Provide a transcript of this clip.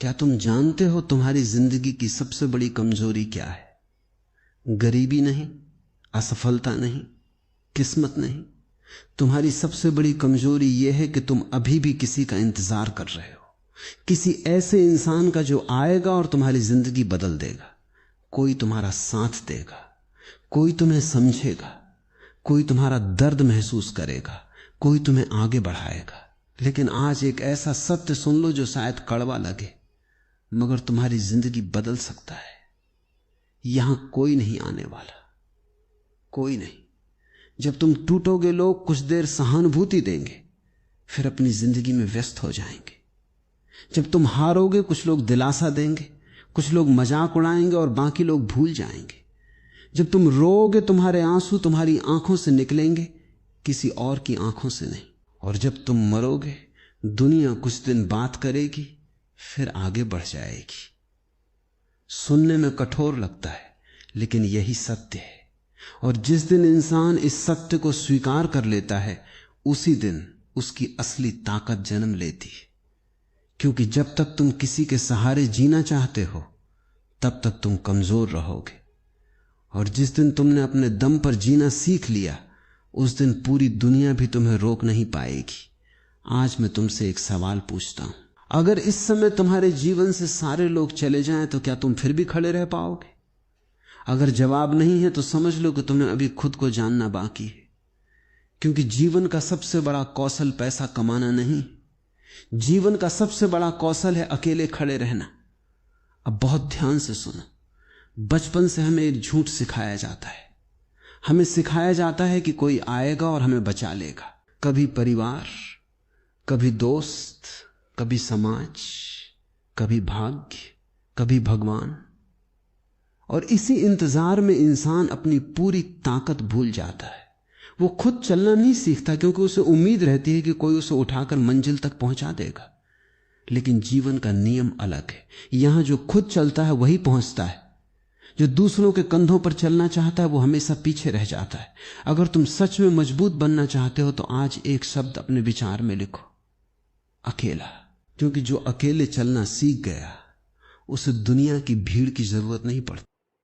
क्या तुम जानते हो तुम्हारी जिंदगी की सबसे बड़ी कमजोरी क्या है? गरीबी नहीं, असफलता नहीं, किस्मत नहीं। तुम्हारी सबसे बड़ी कमजोरी यह है कि तुम अभी भी किसी का इंतजार कर रहे हो, किसी ऐसे इंसान का जो आएगा और तुम्हारी जिंदगी बदल देगा। कोई तुम्हारा साथ देगा, कोई तुम्हें समझेगा, कोई तुम्हारा दर्द महसूस करेगा, कोई तुम्हें आगे बढ़ाएगा। लेकिन आज एक ऐसा सत्य सुन लो जो शायद कड़वा लगे, मगर तुम्हारी जिंदगी बदल सकता है। यहां कोई नहीं आने वाला, कोई नहीं। जब तुम टूटोगे लोग कुछ देर सहानुभूति देंगे, फिर अपनी जिंदगी में व्यस्त हो जाएंगे। जब तुम हारोगे कुछ लोग दिलासा देंगे, कुछ लोग मजाक उड़ाएंगे और बाकी लोग भूल जाएंगे। जब तुम रोओगे तुम्हारे आंसू तुम्हारी आंखों से निकलेंगे, किसी और की आंखों से नहीं। और जब तुम मरोगे दुनिया कुछ दिन बात करेगी, फिर आगे बढ़ जाएगी। सुनने में कठोर लगता है, लेकिन यही सत्य है। और जिस दिन इंसान इस सत्य को स्वीकार कर लेता है, उसी दिन उसकी असली ताकत जन्म लेती है। क्योंकि जब तक तुम किसी के सहारे जीना चाहते हो, तब तक तुम कमजोर रहोगे। और जिस दिन तुमने अपने दम पर जीना सीख लिया, उस दिन पूरी दुनिया भी तुम्हें रोक नहीं पाएगी। आज मैं तुमसे एक सवाल पूछता हूं, अगर इस समय तुम्हारे जीवन से सारे लोग चले जाएं तो क्या तुम फिर भी खड़े रह पाओगे? अगर जवाब नहीं है तो समझ लो कि तुम्हें अभी खुद को जानना बाकी है। क्योंकि जीवन का सबसे बड़ा कौशल पैसा कमाना नहीं, जीवन का सबसे बड़ा कौशल है अकेले खड़े रहना। अब बहुत ध्यान से सुनो। बचपन से हमें एक झूठ सिखाया जाता है। हमें सिखाया जाता है कि कोई आएगा और हमें बचा लेगा। कभी परिवार, कभी दोस्त, कभी समाज, कभी भाग्य, कभी भगवान। और इसी इंतजार में इंसान अपनी पूरी ताकत भूल जाता है। वो खुद चलना नहीं सीखता, क्योंकि उसे उम्मीद रहती है कि कोई उसे उठाकर मंजिल तक पहुंचा देगा। लेकिन जीवन का नियम अलग है। यहां जो खुद चलता है वही पहुंचता है। जो दूसरों के कंधों पर चलना चाहता है वो हमेशा पीछे रह जाता है। अगर तुम सच में मजबूत बनना चाहते हो तो आज एक शब्द अपने विचार में लिखो, अकेला। क्योंकि जो अकेले चलना सीख गया, उसे दुनिया की भीड़ की जरूरत नहीं पड़ती।